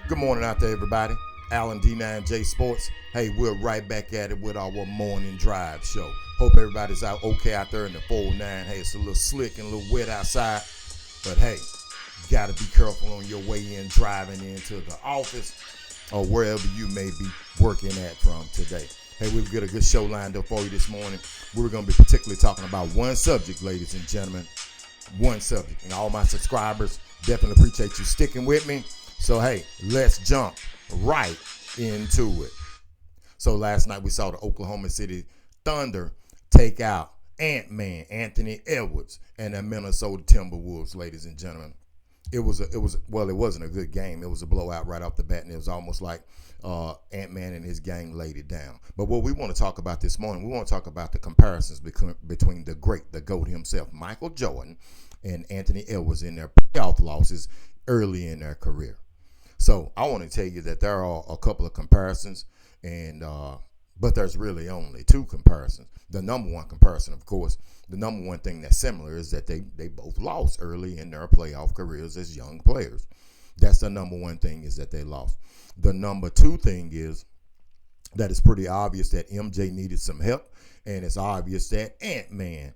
Good morning out there, everybody. Alan D9J Sports. Hey, we're right back at it with our morning drive show. Hope everybody's out okay out there in the 409. Hey, it's a little slick and a little wet outside. But hey, you got to be careful on your way in, driving into the office or wherever you may be working at from today. Hey, we've got a good show lined up for you this morning. We're going to be particularly talking about one subject, ladies and gentlemen. One subject. And all my subscribers, definitely appreciate you sticking with me. So, hey, let's jump right into it. So, last night we saw the Oklahoma City Thunder take out Ant-Man, Anthony Edwards, and the Minnesota Timberwolves, ladies and gentlemen. It wasn't a good game. It was a blowout right off the bat, and it was almost like Ant-Man and his gang laid it down. But what we want to talk about this morning, we want to talk about the comparisons between the great, the GOAT himself, Michael Jordan, and Anthony Edwards in their playoff losses early in their career. So I want to tell you that there are a couple of comparisons, but there's really only two comparisons. The number one comparison, of course, the number one thing that's similar is that they both lost early in their playoff careers as young players. That's the number one thing, is that they lost. The number two thing is that it's pretty obvious that MJ needed some help, and it's obvious that Ant-Man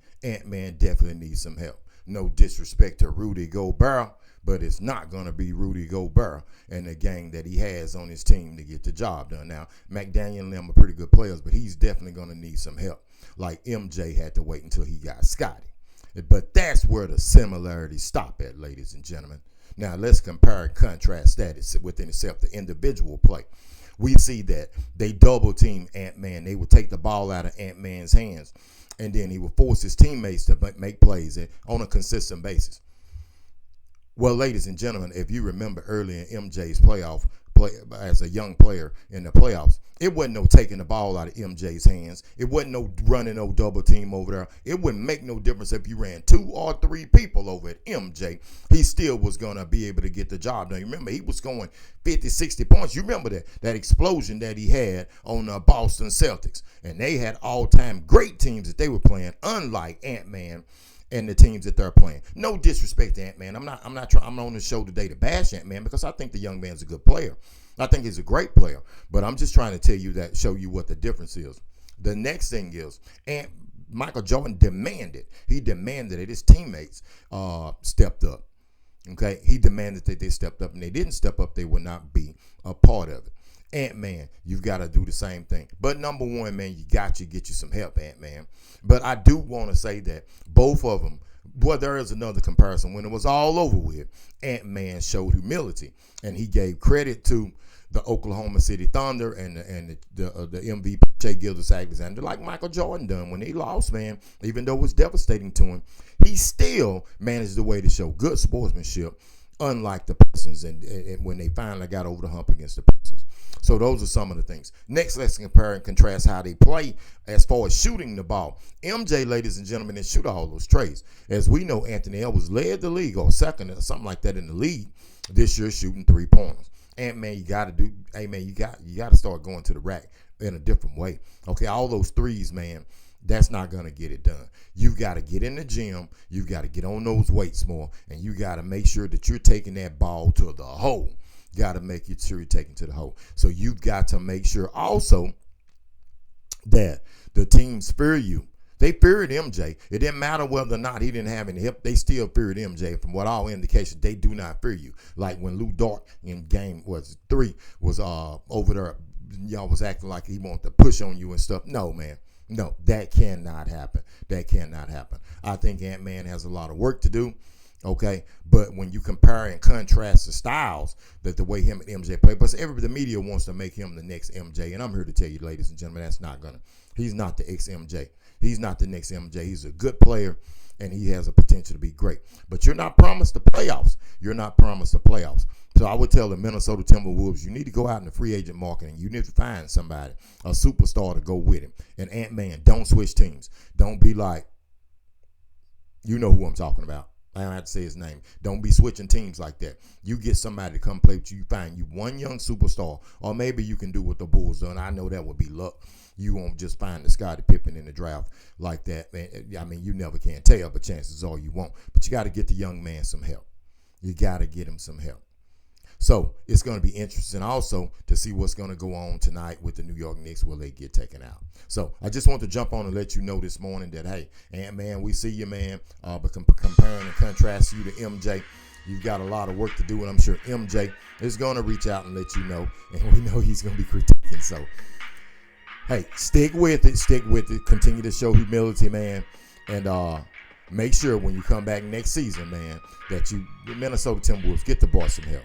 definitely needs some help. No disrespect to Rudy Gobert, but it's not going to be Rudy Gobert and the gang that he has on his team to get the job done. Now, McDaniel and them are pretty good players, but he's definitely going to need some help, like MJ had to wait until he got Scotty. But that's where the similarities stop at, ladies and gentlemen. Now, let's compare and contrast that within itself, the individual play. We see that they double team Ant-Man. They would take the ball out of Ant-Man's hands, and then he would force his teammates to make plays on a consistent basis. Well, ladies and gentlemen, if you remember early in MJ's playoff play as a young player in the playoffs, it wasn't no taking the ball out of MJ's hands. It wasn't no running no double team over there. It wouldn't make no difference if you ran 2 or 3 people over at MJ. He still was going to be able to get the job done. You remember, he was scoring 50, 60 points. You remember that explosion that he had on the Boston Celtics. And they had all-time great teams that they were playing, unlike Ant-Man and the teams that they're playing. No disrespect to Ant-Man. I'm not on the show today to bash Ant-Man, because I think the young man's a good player. I think he's a great player. But I'm just trying to tell you that, show you what the difference is. The next thing is, Michael Jordan demanded that his teammates stepped up. Okay? He demanded that they stepped up, and they didn't step up, they would not be a part of it. Ant-Man, you've got to do the same thing. But number one, man, you got to get you some help, Ant-Man. But I do want to say that both of them, there is another comparison. When it was all over with, Ant-Man showed humility, and he gave credit to the Oklahoma City Thunder and the MVP, Shai Gilgeous-Alexander, like Michael Jordan done when he lost, man. Even though it was devastating to him, he still managed the way to show good sportsmanship, unlike the Pistons, and when they finally got over the hump against the Pistons. So those are some of the things. Next, let's compare and contrast how they play as far as shooting the ball. MJ, ladies and gentlemen, didn't shoot all those trays. As we know, Anthony Edwards led the league, or second or something like that in the league this year, shooting 3-pointers. Ant-Man, you got to start going to the rack in a different way. Okay, all those threes, man, that's not going to get it done. You've got to get in the gym. You've got to get on those weights more, and you got to make sure that you're taking that ball to the hole. Got to make sure you're taking to the hole. So you've got to make sure also that the teams fear you. They feared MJ. It didn't matter whether or not he didn't have any help. They still feared MJ. From what all indications, they do not fear you. Like when Lou Dort in game 3 was over there, y'all was acting like he wanted to push on you and stuff. No, man. No, that cannot happen. That cannot happen. I think Ant-Man has a lot of work to do. Okay, but when you compare and contrast the styles, that the way him and MJ play, but the media wants to make him the next MJ, and I'm here to tell you, ladies and gentlemen, he's not the ex-MJ. He's not the next MJ. He's a good player, and he has a potential to be great. But you're not promised the playoffs. You're not promised the playoffs. So I would tell the Minnesota Timberwolves, you need to go out in the free agent market, and you need to find somebody, a superstar to go with him. And Ant-Man, don't switch teams. Don't be like, you know who I'm talking about. I don't have to say his name. Don't be switching teams like that. You get somebody to come play with you. You find you one young superstar, or maybe you can do what the Bulls done. I know that would be luck. You won't just find the Scottie Pippen in the draft like that. I mean, you never can tell, but chances are you won't. But you got to get the young man some help. You got to get him some help. So it's going to be interesting also to see what's going to go on tonight with the New York Knicks. Will they get taken out? So I just want to jump on and let you know this morning that, hey, and man, we see you, man, but comparing and contrast you to MJ, you've got a lot of work to do, and I'm sure MJ is going to reach out and let you know, and we know he's going to be critiquing. So, hey, stick with it, continue to show humility, man, and make sure when you come back next season, man, that you, the Minnesota Timberwolves, get the boy some help.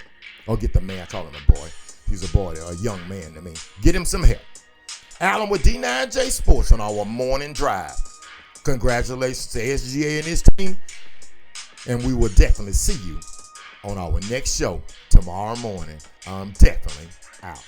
Or get the man, I call him a boy. He's a boy, a young man to me. Get him some help. Allen with D9J Sports on our morning drive. Congratulations to SGA and his team. And we will definitely see you on our next show tomorrow morning. I'm definitely out.